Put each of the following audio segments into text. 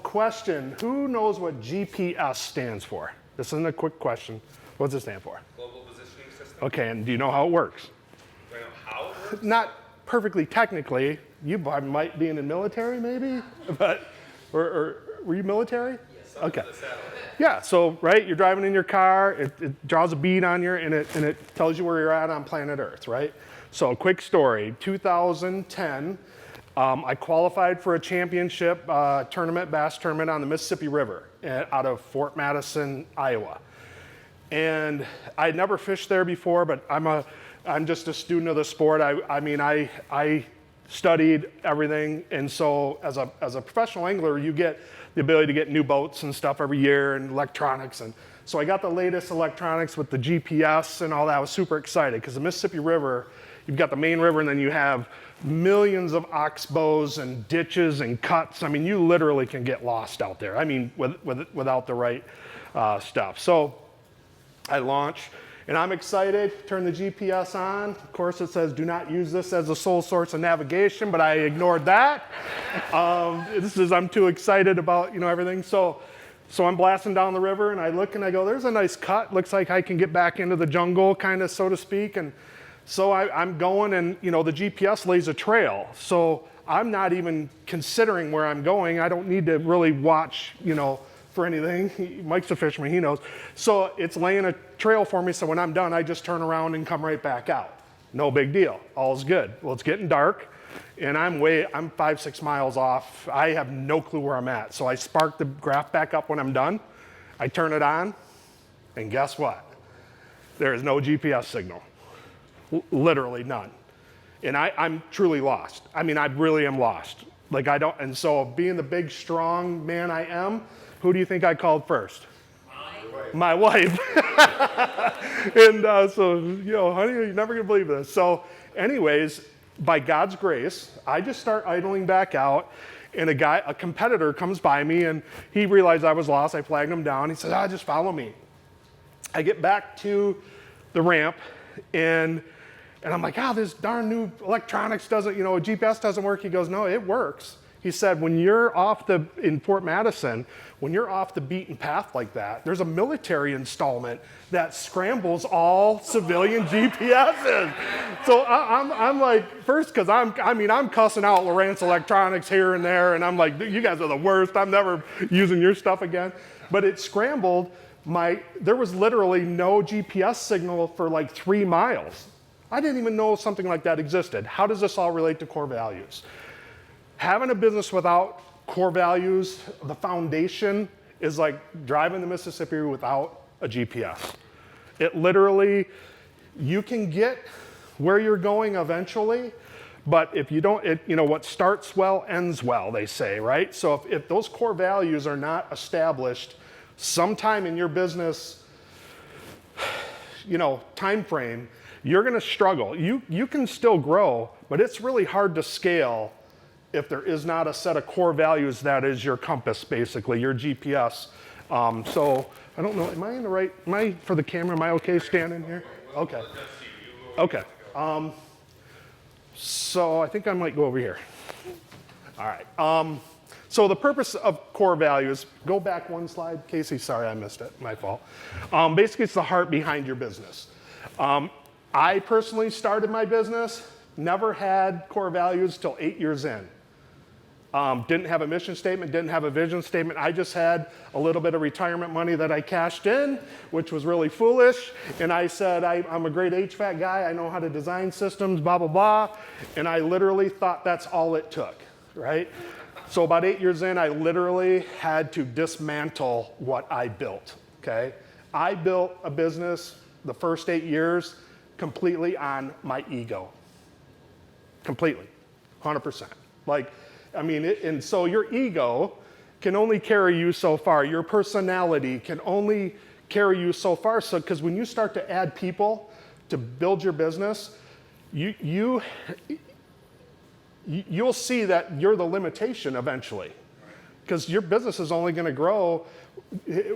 question, who knows what GPS stands for? This isn't a quick question. What does it stand for? Global Positioning System. Okay, and do you know how it works? Do I know how it works? Not perfectly technically. You might be in the military maybe, but, or were you military? Yes. Okay. Yeah, so, right, you're driving in your car, it draws a bead on you, and it tells you where you're at on planet Earth, right? So, quick story, 2010, I qualified for a championship tournament, bass tournament on the Mississippi River out of Fort Madison, Iowa. And I'd never fished there before, but I'm just a student of the sport. I studied everything, and so as a professional angler, you get the ability to get new boats and stuff every year and electronics. And so I got the latest electronics with the GPS and all that. I was super excited because the Mississippi River, you've got the main river, and then you have millions of oxbows and ditches and cuts. I mean, you literally can get lost out there. I mean, without the right stuff. So I launch, and I'm excited, turn the GPS on. Of course, it says, do not use this as a sole source of navigation, but I ignored that. I'm too excited about, everything. So I'm blasting down the river, and I look and I go, there's a nice cut. Looks like I can get back into the jungle, kind of, so to speak. And so I'm going, and, the GPS lays a trail. So I'm not even considering where I'm going. I don't need to really watch, for anything. Mike's a fisherman, he knows. So it's laying a trail for me, so when I'm done, I just turn around and come right back out. No big deal, all's good. Well, it's getting dark, and I'm 5-6 miles off. I have no clue where I'm at. So I spark the graph back up when I'm done. I turn it on, and guess what? There is no GPS signal. Literally none. And I'm truly lost. I mean, I really am lost. And so being the big, strong man I am, who do you think I called first? My wife. And honey, you're never gonna believe this. So anyways, by God's grace, I just start idling back out, and a competitor comes by me, and he realized I was lost. I flagged him down. He says, just follow me. I get back to the ramp, and I'm like, this darn new electronics doesn't, GPS doesn't work. He goes, no, it works. He said, when you're in Fort Madison, when you're off the beaten path like that, there's a military installment that scrambles all civilian GPSs. So I'm like, first, because I'm cussing out Lowrance Electronics here and there, and I'm like, you guys are the worst. I'm never using your stuff again. But it scrambled there was literally no GPS signal for like 3 miles. I didn't even know something like that existed. How does this all relate to core values? Having a business without core values, the foundation is like driving the Mississippi without a GPS. It literally, you can get where you're going eventually, but if you don't, what starts well ends well, they say, right? So if those core values are not established sometime in your business, time frame, you're gonna struggle. You can still grow, but it's really hard to scale if there is not a set of core values that is your compass, basically, your GPS. So I don't know, for the camera, am I okay standing here? Okay. Okay. So I think I might go over here. All right. So the purpose of core values, go back one slide, Casey, sorry I missed it, my fault. Basically it's the heart behind your business. I personally started my business, never had core values till 8 years in. Didn't have a mission statement, didn't have a vision statement. I just had a little bit of retirement money that I cashed in, which was really foolish. And I said, I'm a great HVAC guy. I know how to design systems, blah, blah, blah. And I literally thought that's all it took, right? So about 8 years in, I literally had to dismantle what I built, okay? I built a business the first 8 years completely on my ego. Completely, 100%. And so your ego can only carry you so far. Your personality can only carry you so far. So, because when you start to add people to build your business, you'll see that you're the limitation eventually. Because your business is only going to grow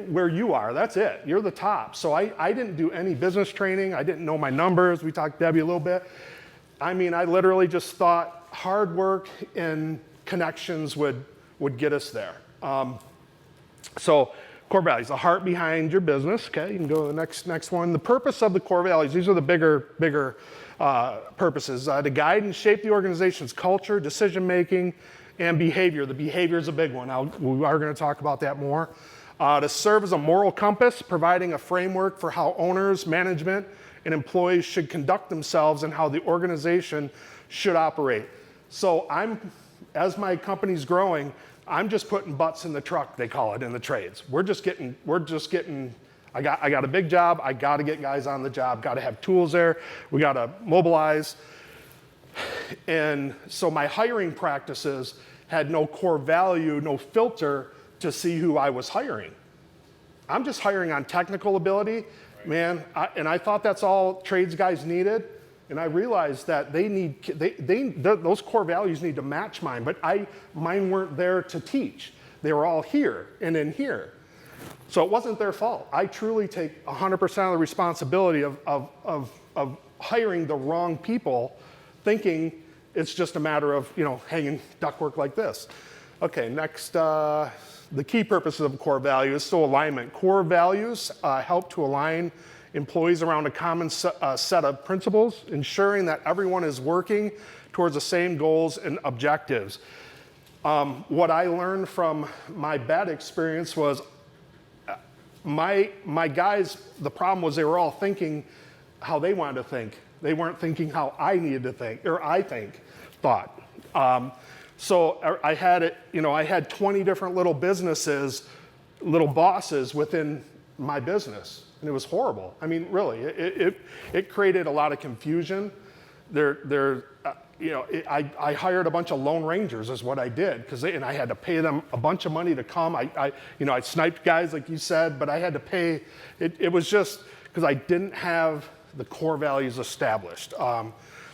where you are. That's it. You're the top. So I didn't do any business training. I didn't know my numbers. We talked to Debbie a little bit. I literally just thought hard work and connections would get us there. So core values, the heart behind your business. Okay, you can go to the next one. The purpose of the core values, these are the bigger purposes. To guide and shape the organization's culture, decision-making, and behavior. The behavior is a big one. We are going to talk about that more. To serve as a moral compass, providing a framework for how owners, management, and employees should conduct themselves and how the organization should operate. So as my company's growing, I'm just putting butts in the truck, they call it in the trades. We're just getting, I got a big job, I got to get guys on the job, got to have tools there, we got to mobilize. And so my hiring practices had no core value, no filter to see who I was hiring. I'm just hiring on technical ability, man, and I thought that's all trades guys needed. And I realized that those core values need to match mine, but mine weren't there to teach. They were all here and in here. So it wasn't their fault. I truly take 100% of the responsibility of hiring the wrong people, thinking it's just a matter of hanging ductwork like this. Okay, next, the key purposes of core values, so alignment. Core values help to align employees around a common set of principles, ensuring that everyone is working towards the same goals and objectives. What I learned from my bad experience was my guys, the problem was they were all thinking how they wanted to think. They weren't thinking how I needed to think, or thought. So I had 20 different little businesses, little bosses within my business. And it was horrible. I mean, really, it created a lot of confusion. I hired a bunch of Lone Rangers is what I did, and I had to pay them a bunch of money to come. I sniped guys like you said, but I had to pay. It was just because I didn't have the core values established.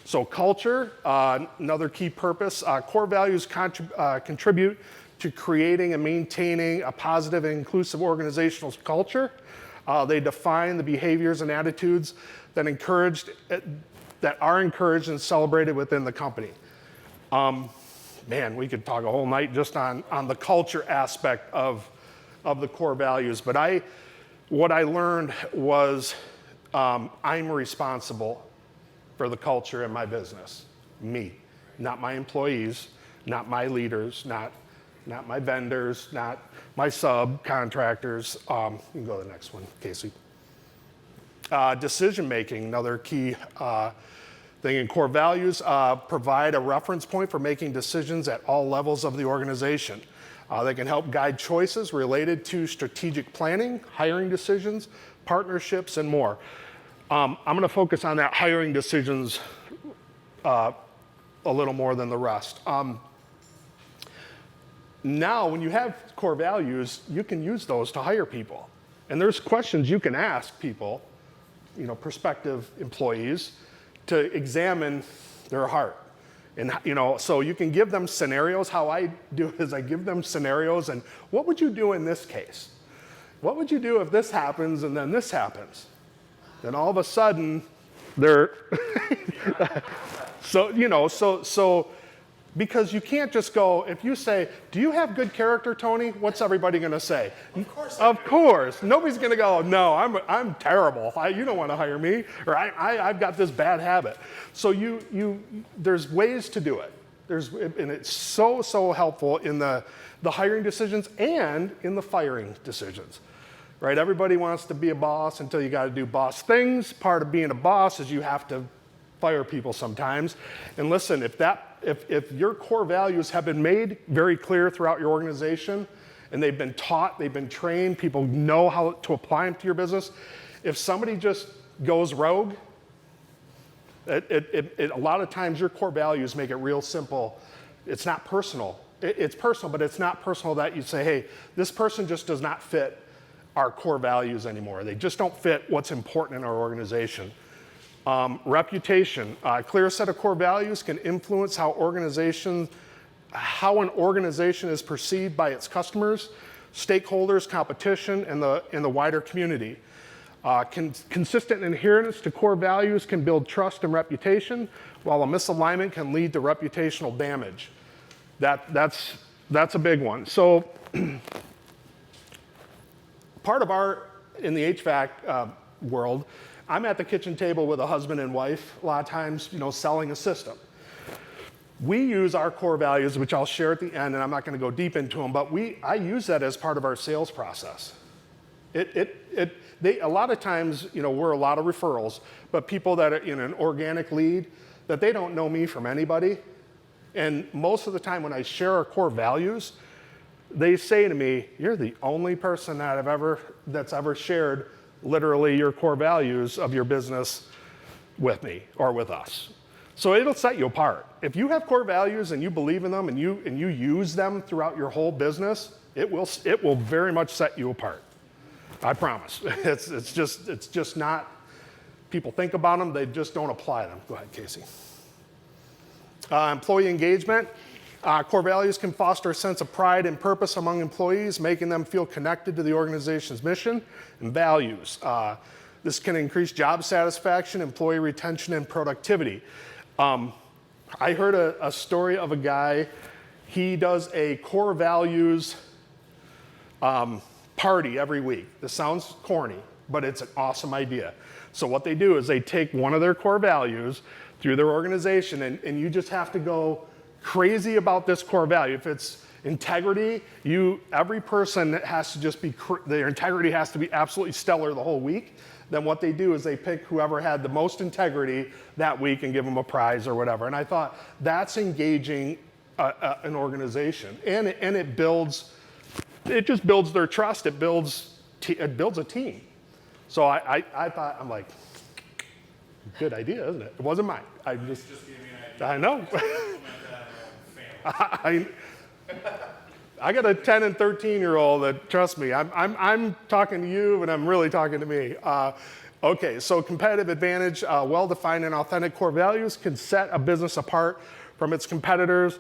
So culture, another key purpose. Core values contribute to creating and maintaining a positive and inclusive organizational culture. They define the behaviors and attitudes that are encouraged and celebrated within the company. Man, we could talk a whole night just on the culture aspect of the core values. But what I learned was I'm responsible for the culture in my business. Me, not my employees, not my leaders, not my vendors, not my subcontractors. You can go to the next one, Casey. Decision-making, another key thing in core values, provide a reference point for making decisions at all levels of the organization. They can help guide choices related to strategic planning, hiring decisions, partnerships, and more. I'm going to focus on that hiring decisions a little more than the rest. Now, when you have core values, you can use those to hire people. And there's questions you can ask people, prospective employees, to examine their heart. And, so you can give them scenarios. How I do it is I give them scenarios and what would you do in this case? What would you do if this happens and then this happens? Then all of a sudden, they're, so, because you can't just go, if you say, do you have good character, Tony? What's everybody going to say? Of course. Of course. Nobody's going to go, no, I'm terrible. You don't want to hire me. Or I've got this bad habit. So there's ways to do it. And it's so helpful in the hiring decisions and in the firing decisions. Right? Everybody wants to be a boss until you got to do boss things. Part of being a boss is you have to fire people sometimes. And listen, if your core values have been made very clear throughout your organization and they've been taught, they've been trained, people know how to apply them to your business, if somebody just goes rogue, a lot of times your core values make it real simple. It's not personal. It's personal, but it's not personal that you say, hey, this person just does not fit our core values anymore. They just don't fit what's important in our organization. Reputation. A clear set of core values can influence how an organization is perceived by its customers, stakeholders, competition, and the wider community. Consistent adherence to core values can build trust and reputation, while a misalignment can lead to reputational damage. That's That's a big one. So part of in the HVAC world, I'm at the kitchen table with a husband and wife, a lot of times, selling a system. We use our core values, which I'll share at the end, and I'm not going to go deep into them, but I use that as part of our sales process. A lot of times, we're a lot of referrals, but people that are in an organic lead, that they don't know me from anybody. And most of the time when I share our core values, they say to me, you're the only person that's ever shared literally your core values of your business with me or with us. So it'll set you apart. If you have core values and you believe in them and you use them throughout your whole business, it will very much set you apart. I promise. It's just not, people think about them, they just don't apply them. Go ahead, Casey. Employee engagement. Core values can foster a sense of pride and purpose among employees, making them feel connected to the organization's mission and values. This can increase job satisfaction, employee retention, and productivity. I heard a story of a guy, he does a core values party every week. This sounds corny, but it's an awesome idea. So what they do is they take one of their core values through their organization, and you just have to go crazy about this core value. If it's integrity, every person has to just be, their integrity has to be absolutely stellar the whole week. Then what they do is they pick whoever had the most integrity that week and give them a prize or whatever. And I thought that's engaging an organization, and it just builds their trust. It builds a team. So I thought, I'm like, good idea, isn't it? It wasn't mine. I Just gave me an idea. I know. Family. I got a 10 and 13-year-old that, trust me, I'm talking to you, and I'm really talking to me. Okay, so competitive advantage, well-defined and authentic core values can set a business apart from its competitors.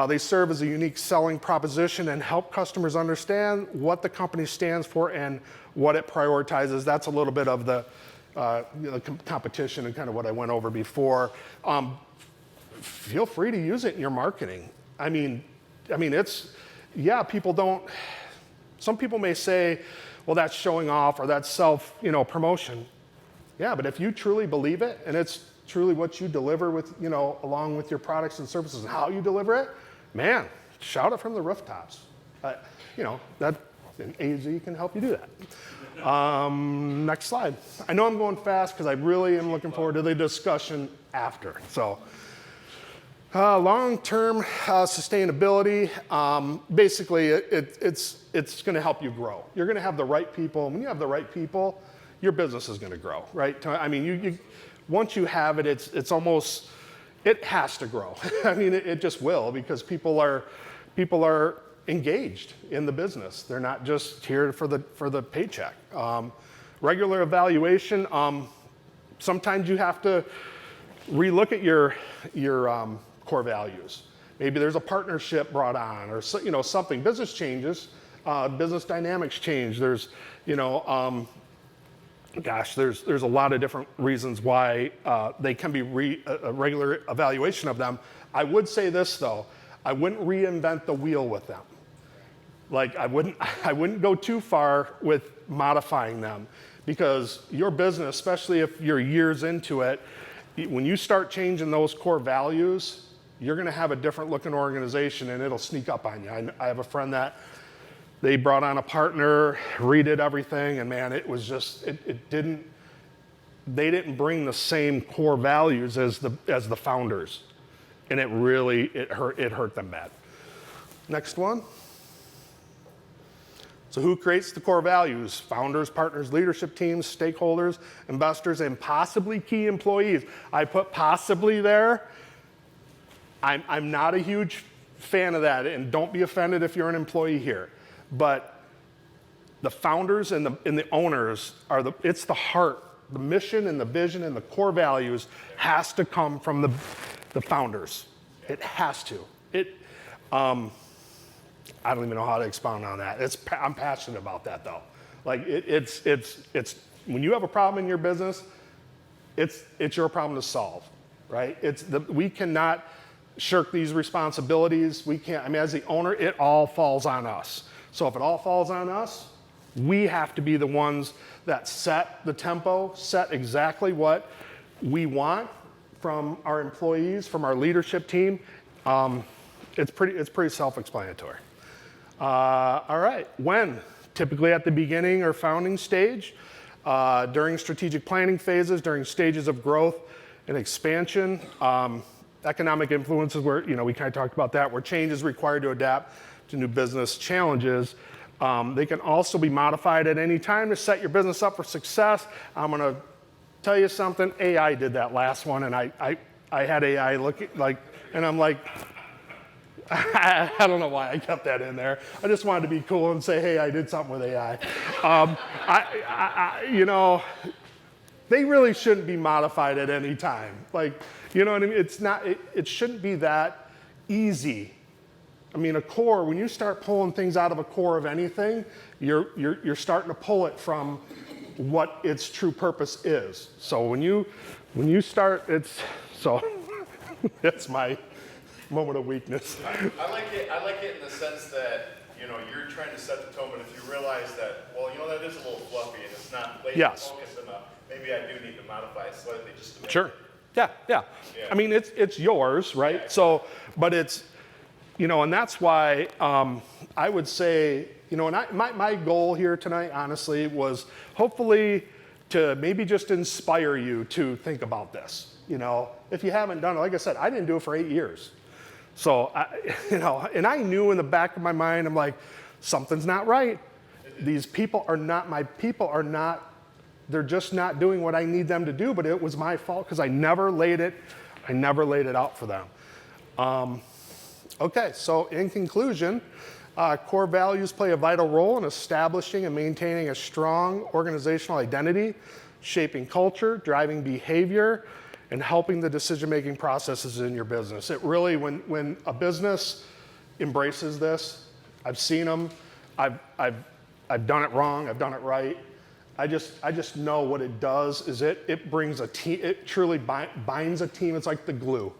They serve as a unique selling proposition and help customers understand what the company stands for and what it prioritizes. That's a little bit of the competition and kind of what I went over before. Feel free to use it in your marketing. I mean, people don't, some people may say, well, that's showing off or that's promotion. Yeah, but if you truly believe it and it's truly what you deliver with, along with your products and services and how you deliver it, man, shout it from the rooftops. And AZEE can help you do that. Next slide. I know I'm going fast because I really am looking forward to the discussion after. So, long-term sustainability, basically it's going to help you grow. You're going to have the right people. When you have the right people, your business is going to grow, right? I mean, once you have it, it's almost, it has to grow. I mean, it just will, because people are engaged in the business. They're not just here for the paycheck. Regular evaluation. Sometimes you have to relook at your core values. Maybe there's a partnership brought on, or something. Business changes, business dynamics change. There's there's a lot of different reasons why they can be a regular evaluation of them. I would say this though, I wouldn't reinvent the wheel with them. Like I wouldn't go too far with modifying them, because your business, especially if you're years into it, when you start changing those core values, you're going to have a different looking organization and it'll sneak up on you. I have a friend that they brought on a partner, redid everything, and man, it was just, they didn't bring the same core values as the founders. And it hurt them bad. Next one. So who creates the core values? Founders, partners, leadership teams, stakeholders, investors, and possibly key employees. I put possibly there. I'm not a huge fan of that, and don't be offended if you're an employee here. But the founders and the owners it's the heart. The mission and the vision and the core values has to come from the founders. It has to. I don't even know how to expound on that. I'm passionate about that though. Like it's when you have a problem in your business, it's your problem to solve, right? We cannot shirk these responsibilities. We can't, I mean, as the owner, it all falls on us. So if it all falls on us, we have to be the ones that set the tempo, set exactly what we want from our employees, from our leadership team. It's pretty self-explanatory. All right, when? Typically at the beginning or founding stage, during strategic planning phases, during stages of growth and expansion. Economic influences where, we kind of talked about that, where change is required to adapt to new business challenges. They can also be modified at any time to set your business up for success. I'm going to tell you something. AI did that last one, and I had AI looking like, and I'm like, I don't know why I kept that in there. I just wanted to be cool and say, hey, I did something with AI. They really shouldn't be modified at any time. Like, you know what I mean? It's not. It shouldn't be that easy. I mean, a core. When you start pulling things out of a core of anything, you're starting to pull it from what its true purpose is. So when you start, that's my moment of weakness. I like it in the sense that you're trying to set the tone, but if you realize that, that is a little fluffy and it's not laser focused enough, maybe I do need to modify it slightly just to make Sure. Yeah. I mean, it's yours, right? Yeah. So, but it's, and that's why I would say, my goal here tonight, honestly, was hopefully to maybe just inspire you to think about this. If you haven't done it, like I said, I didn't do it for 8 years. So, and I knew in the back of my mind, I'm like, something's not right. These people are not my people, they're just not doing what I need them to do, but it was my fault because I never laid it out for them. Okay, so in conclusion, core values play a vital role in establishing and maintaining a strong organizational identity, shaping culture, driving behavior, and helping the decision-making processes in your business. It really, when a business embraces this, I've seen them, I've done it wrong, I've done it right. I just know what it does is it brings a team, it truly binds a team. It's like the glue.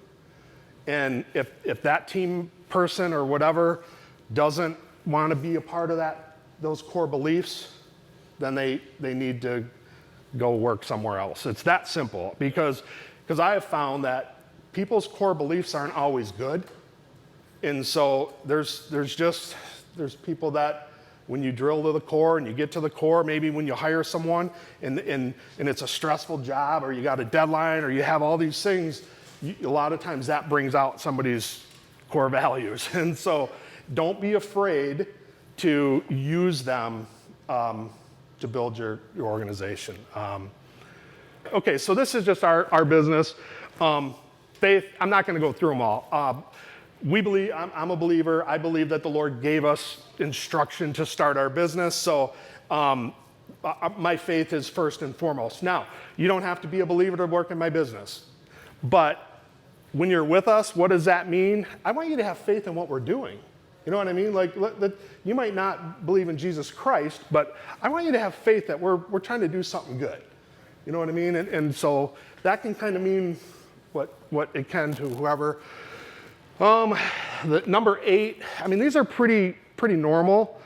And if that team person or whatever doesn't want to be a part of those core beliefs, then they need to go work somewhere else. It's that simple because I have found that people's core beliefs aren't always good. And so there's people that when you drill to the core and you get to the core, maybe when you hire someone and it's a stressful job or you got a deadline or you have all these things, a lot of times that brings out somebody's core values. And so don't be afraid to use them to build your organization. Okay, so this is just our business. Faith, I'm not going to go through them all. We believe, I'm a believer. I believe that the Lord gave us instruction to start our business. So my faith is first and foremost. Now, you don't have to be a believer to work in my business. But when you're with us, what does that mean? I want you to have faith in what we're doing. You know what I mean? Like, you might not believe in Jesus Christ, but I want you to have faith that we're trying to do something good. You know what I mean? And so that can kind of mean what it can to whoever. The number 8, I mean, these are pretty normal.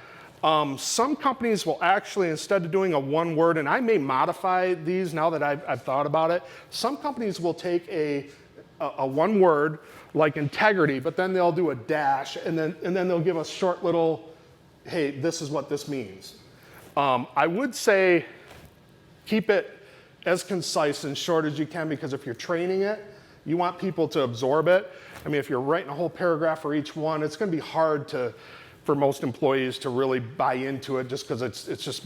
Some companies will actually, instead of doing a one word, and I may modify these now that I've thought about it, some companies will take a one word like integrity, but then they'll do a dash, and then they'll give us short little, hey, this is what this means. I would say keep it as concise and short as you can, because if you're training it, you want people to absorb it. I mean, if you're writing a whole paragraph for each one, it's going to be hard for most employees to really buy into it, just because it just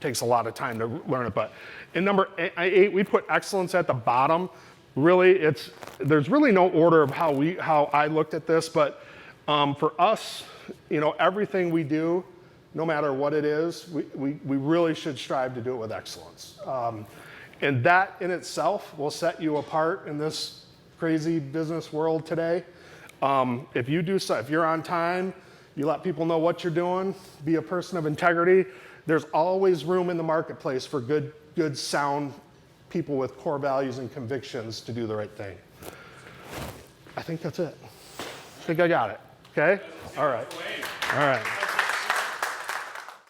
takes a lot of time to learn it. But in number 8, we put excellence at the bottom. Really, there's really no order of how I looked at this, but for us, everything we do, no matter what it is, we really should strive to do it with excellence. And that in itself will set you apart in this crazy business world today. If you do so, if you're on time, you let people know what you're doing, be a person of integrity, there's always room in the marketplace for good, sound people with core values and convictions to do the right thing. I think that's it. think I got it. Okay? All right. All right.